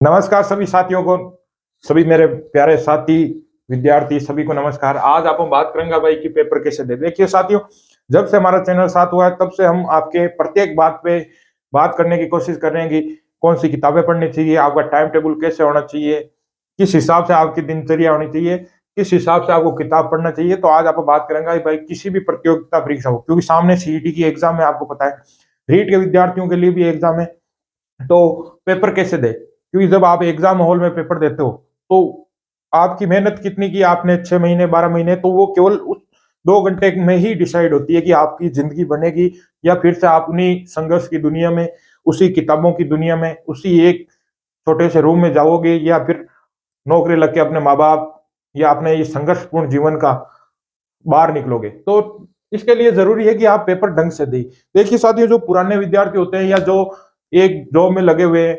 नमस्कार सभी साथियों को, सभी मेरे प्यारे साथी विद्यार्थी सभी को नमस्कार। आज आप हम बात करेंगे भाई कि पेपर कैसे दे। देखिए साथियों, जब से हमारा चैनल साथ हुआ है तब से हम आपके प्रत्येक बात पे बात करने की कोशिश कर रहे हैं कि कौन सी किताबें पढ़नी चाहिए, आपका टाइम टेबल कैसे होना चाहिए, किस हिसाब से आपकी दिनचर्या होनी चाहिए, किस हिसाब से आपको किताब पढ़ना चाहिए। तो आज आप बात करेंगे भाई किसी भी प्रतियोगिता परीक्षा हो, क्योंकि सामने सीईटी की एग्जाम है, आपको पता है रीट के विद्यार्थियों के लिए भी एग्जाम है। तो पेपर कैसे दे, क्योंकि जब आप एग्जाम हॉल में पेपर देते हो तो आपकी मेहनत कितनी की आपने 6 महीने 12 महीने, तो वो केवल उस 2 घंटे में ही डिसाइड होती है कि आपकी जिंदगी बनेगी या फिर से आप उन्हीं संघर्ष की दुनिया में, उसी किताबों की दुनिया में, उसी एक छोटे से रूम में जाओगे या फिर नौकरी लग के अपने माँ बाप या अपने इस संघर्षपूर्ण जीवन का बाहर निकलोगे। तो इसके लिए जरूरी है कि आप पेपर ढंग से दें। देखिए साथियों, जो पुराने विद्यार्थी होते हैं या जो एक जॉब में लगे हुए हैं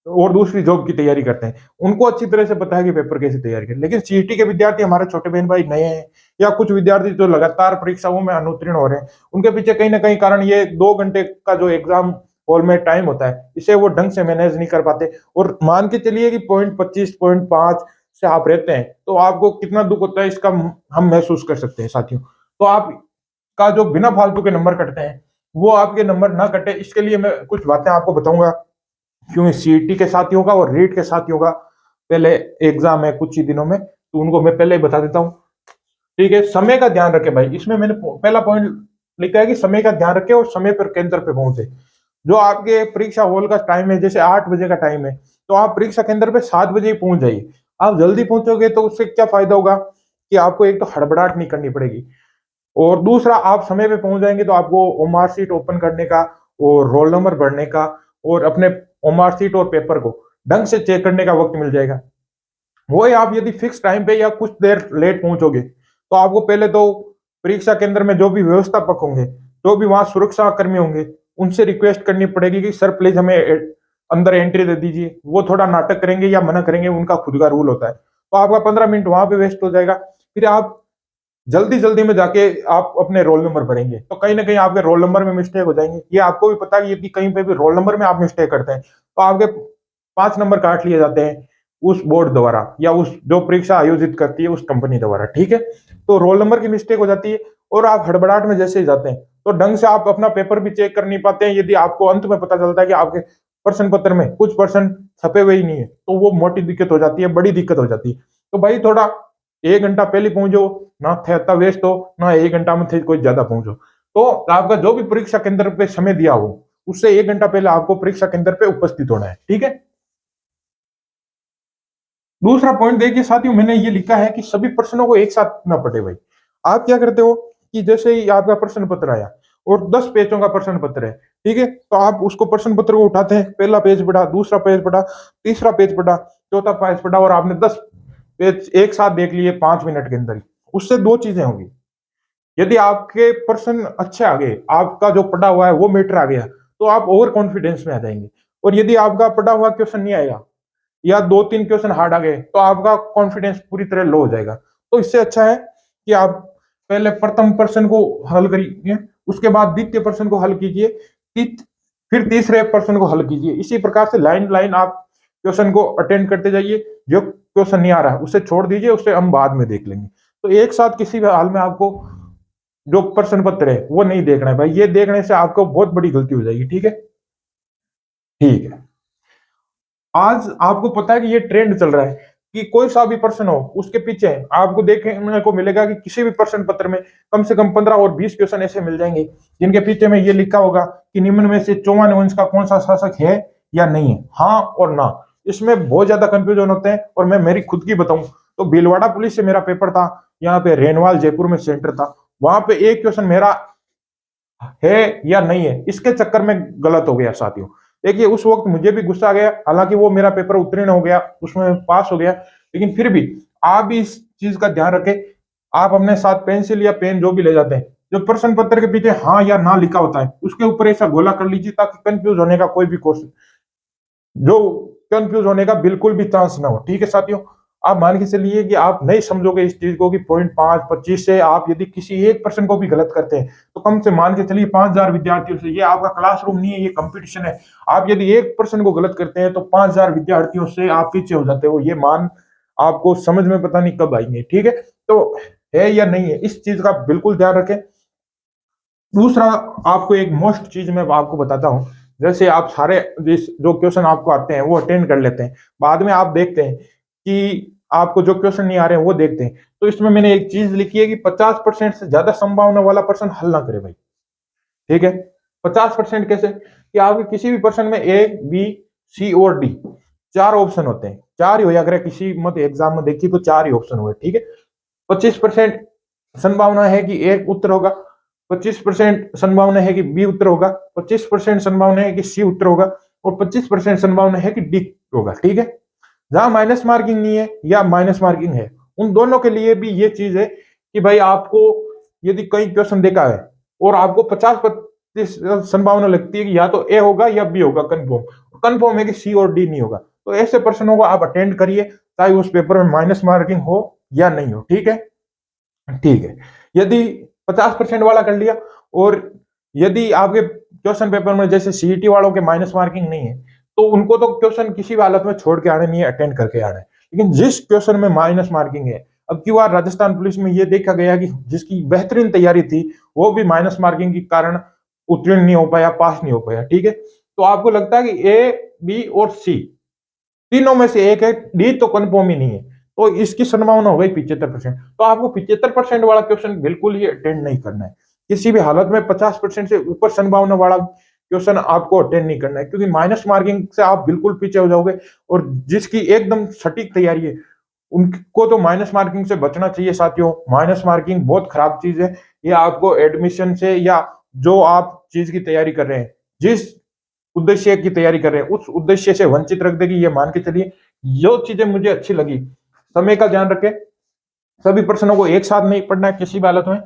और दूसरी जॉब की तैयारी करते हैं, उनको अच्छी तरह से पता है कि पेपर कैसे तैयारी करें। लेकिन सीईटी के विद्यार्थी, हमारे छोटे बहन भाई नए हैं, या कुछ विद्यार्थी जो लगातार परीक्षाओं में अनुत्तीर्ण हो रहे हैं, उनके पीछे कहीं ना कहीं कारण ये 2 घंटे का जो एग्जाम हॉल में टाइम होता है, इसे वो ढंग से मैनेज नहीं कर पाते। और मान के चलिए कि 0.25 0.5 से आप रहते हैं, तो आपको कितना दुख होता है इसका हम महसूस कर सकते हैं साथियों। तो आप का जो बिना फालतू के नंबर कटते हैं, वो आपके नंबर ना कटे, इसके लिए मैं कुछ बातें आपको बताऊंगा। क्योंकि सीईटी के साथियों का और रीट के साथियों का पहले एग्जाम है कुछ ही दिनों में, तो उनको मैं पहले ही बता देता हूँ। ठीक है, समय का ध्यान रखें भाई। इसमें मैंने पहला पॉइंट लिखा है कि समय का ध्यान रखें और समय पर केंद्र पे पहुंचे। जो आपके परीक्षा हॉल का टाइम है, जैसे 8 बजे का टाइम है, तो आप परीक्षा केंद्र पे 7 बजे ही पहुंच जाइए। आप जल्दी पहुंचोगे तो उससे क्या फायदा होगा कि आपको एक तो हड़बड़ाहट नहीं करनी पड़ेगी, और दूसरा आप समय पे पहुंच जाएंगे तो आपको मार्कशीट ओपन करने का और रोल नंबर भरने का और अपने मार्कशीट और पेपर को ढंग से चेक करने का वक्त मिल जाएगा। वही आप यदि फिक्स टाइम पे या कुछ देर लेट पहुंचोगे तो आपको पहले तो परीक्षा केंद्र में जो भी व्यवस्थापक होंगे, जो भी वहां सुरक्षा कर्मी होंगे, उनसे रिक्वेस्ट करनी पड़ेगी कि सर प्लीज हमें अंदर एंट्री दे दीजिए। वो थोड़ा नाटक करेंगे या मना करेंगे, उनका खुद का रूल होता है। तो आपका 15 मिनट वहां पे वेस्ट हो जाएगा। फिर आप जल्दी जल्दी में जाके आप अपने रोल नंबर भरेंगे, तो कहीं ना कहीं आपके रोल नंबर में मिस्टेक हो जाएंगे। ये आपको भी पता है कि यदि कहीं पे भी रोल नंबर में आप मिस्टेक करते हैं तो आपके 5 नंबर काट लिए जाते हैं उस बोर्ड द्वारा या उस जो परीक्षा आयोजित करती है उस कंपनी द्वारा। ठीक है, तो रोल नंबर की मिस्टेक हो जाती है और आप हड़बड़ाहट में जैसे ही जाते हैं तो ढंग से आप अपना पेपर भी चेक कर नहीं पाते हैं। यदि आपको अंत में पता चलता है कि आपके प्रश्न पत्र में कुछ प्रश्न छपे हुए ही नहीं है, तो वो मोटी दिक्कत हो जाती है, बड़ी दिक्कत हो जाती है। तो भाई थोड़ा 1 घंटा पहले पहुंचो, ना थे वेस्ट हो, ना 1 घंटा में थे कोई ज्यादा पहुंचो। तो आपका जो भी परीक्षा केंद्र पे समय दिया हो, उससे 1 घंटा पहले आपको परीक्षा केंद्र पे उपस्थित होना है। ठीक है, दूसरा पॉइंट देखिए साथियों, मैंने ये लिखा है कि सभी प्रश्नों को एक साथ ना पढ़े भाई। आप क्या करते हो कि जैसे ही आपका प्रश्न पत्र आया और 10 पेजों का प्रश्न पत्र है, ठीक है, तो आप उसको प्रश्न पत्र को उठाते हैं, पहला पेज पढ़ा, दूसरा पेज पढ़ा, तीसरा पेज पढ़ा, चौथा पेज पढ़ा, और आपने 10 पेज एक साथ देख लिए 5 मिनट के अंदर ही। उससे दो चीजें होंगी, यदि आपके प्रश्न अच्छे आ गए, आपका जो पढ़ा हुआ है वो मैटर आ गया, तो आप ओवर कॉन्फिडेंस में आ जाएंगे। और यदि आपका पढ़ा हुआ क्वेश्चन नहीं आएगा या 2-3 क्वेश्चन हार्ड आ गए, तो आपका कॉन्फिडेंस पूरी तरह लो हो जाएगा। तो इससे अच्छा है कि आप पहले प्रथम प्रश्न को हल करिए, उसके बाद द्वितीय प्रश्न को हल कीजिए, फिर तीसरे प्रश्न को हल कीजिए। इसी प्रकार से लाइन लाइन आप क्वेश्चन को अटेंड करते जाइए। जो क्वेश्चन नहीं आ रहा है उसे छोड़ दीजिए, उसे हम बाद में देख लेंगे। तो एक साथ किसी भी हाल में आपको जो प्रश्न पत्र है वो नहीं देखना है भाई। ये देखने से आपको बहुत बड़ी गलती हो जाएगी। ठीक है, ठीक है। आज आपको पता है कि ये ट्रेंड चल रहा है कि कोई सा भी प्रश्न हो, उसके पीछे आपको देखने को मिलेगा कि किसी भी प्रश्न पत्र में कम से कम 15 और 20 क्वेश्चन ऐसे मिल जाएंगे जिनके पीछे में ये लिखा होगा कि निम्न में से चौहान वंश का कौन सा शासक है या नहीं है, हाँ और ना। इसमें बहुत ज्यादा कंफ्यूजन होते हैं। और मैं मेरी खुद की बताऊं तो भीलवाड़ा पुलिस से मेरा पेपर था, यहाँ पे रेनवाल जयपुर में सेंटर था। वहां पे एक क्वेश्चन मेरा है या नहीं है, इसके चक्कर में गलत हो गया साथियों। देखिए उस वक्त मुझे भी गुस्सा आ गया, हालांकि वो मेरा पेपर उत्तीर्ण हो गया, उसमें पास हो गया। लेकिन फिर भी आप भी इस चीज का ध्यान रखें। आप अपने साथ पेंसिल या पेन जो भी ले जाते हैं, जो प्रश्न पत्र के पीछे हाँ या ना लिखा होता है उसके ऊपर ऐसा गोला कर लीजिए ताकि कंफ्यूज होने का कोई भी कोशिश, जो कंफ्यूज होने का बिल्कुल भी चांस ना हो। ठीक है साथियों, आप मान के चलिए कि आप नहीं समझोगे इस चीज को कि 0.5 25 से आप यदि किसी एक पर्सन को भी गलत करते हैं तो कम से मान के चलिए 5000 विद्यार्थियों से, ये आपका क्लासरूम नहीं है, ये कंपटीशन है, आप यदि एक पर्सन को गलत करते हैं तो 5000 विद्यार्थियों से आप पीछे हो जाते हो। ये मान आपको समझ में पता नहीं कब आएंगे, ठीक है। तो है या नहीं है, इस चीज का बिल्कुल ध्यान रखें। दूसरा, आपको एक मोस्ट चीज मैं आपको बताता हूं, जैसे आप सारे जो क्वेश्चन आपको आते हैं वो अटेंड कर लेते हैं, बाद में आप देखते हैं कि आपको जो क्वेश्चन नहीं आ रहे हैं वो देखते हैं, तो इसमें मैंने एक चीज लिखी है कि 50% से ज्यादा संभावना वाला पर्सन हल ना करे भाई, ठीक है। 50% कैसे, कि आपके किसी भी पर्सन में ए बी सी और डी 4 ऑप्शन होते हैं, 4 ही हो, अगर किसी मत एग्जाम में देखिए तो 4 ही ऑप्शन हुए, ठीक है। 25% संभावना है कि एक उत्तर होगा, 25% संभावना है कि बी उत्तर होगा, 25% संभावना है कि सी उत्तर होगा, और 25% संभावना है कि डी होगा, ठीक है। जहां माइनस मार्किंग नहीं है या माइनस मार्किंग है, उन दोनों के लिए भी ये चीज है कि भाई आपको यदि कई क्वेश्चन देखा है और आपको 50% संभावना लगती है कि या तो ए होगा या बी होगा, कंफर्म कंफर्म है कि सी और डी नहीं होगा, तो ऐसे पर्सनों को आप अटेंड करिए, चाहे उस पेपर में माइनस मार्किंग हो या नहीं हो, ठीक है। ठीक है, यदि 50% वाला कर लिया, और यदि आपके क्वेश्चन पेपर में जैसे सीईटी वालों के माइनस मार्किंग नहीं है तो उनको तो क्वेश्चन किसी भी हालत में छोड़ के आने नहीं है, अटेंड करके आना है। लेकिन जिस क्वेश्चन में माइनस मार्किंग है, अब की बार राजस्थान पुलिस में ये देखा गया कि जिसकी बेहतरीन तैयारी थी वो भी माइनस मार्किंग के कारण उत्तीर्ण नहीं हो पाया, पास नहीं हो पाया, ठीक है। तो आपको लगता है कि ए बी और सी तीनों में से एक है, डी तो कन्फर्म ही नहीं है, तो इसकी संभावना हो गई 75%। तो आपको 75% वाला क्वेश्चन बिल्कुल ही अटेंड नहीं करना है, किसी भी हालत में 50% से ऊपर संभावना वाला क्वेश्चन आपको अटेंड नहीं करना है, क्योंकि माइनस मार्किंग से आप बिल्कुल पीछे हो जाओगे। और जिसकी एकदम सटीक तैयारी है उनको तो माइनस मार्किंग से बचना चाहिए साथियों। माइनस मार्किंग बहुत खराब चीज है, ये आपको एडमिशन से या जो आप चीज की तैयारी कर रहे हैं, जिस उद्देश्य की तैयारी कर रहे हैं, उस उद्देश्य से वंचित रख देगी, ये मान के चलिए। जो चीजें मुझे अच्छी लगी, समय का ध्यान रखें, सभी प्रश्नों को एक साथ नहीं पढ़ना है, किसी भी हालत में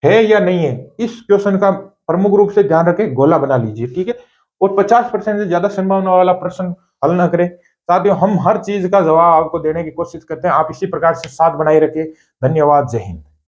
है या नहीं है इस क्वेश्चन का प्रमुख रूप से ध्यान रखें, गोला बना लीजिए, ठीक है। और 50% से ज्यादा संभावना वाला प्रश्न हल ना करें। साथियों, हम हर चीज का जवाब आपको देने की कोशिश करते हैं, आप इसी प्रकार से साथ बनाए रखें। धन्यवाद, जय हिंद।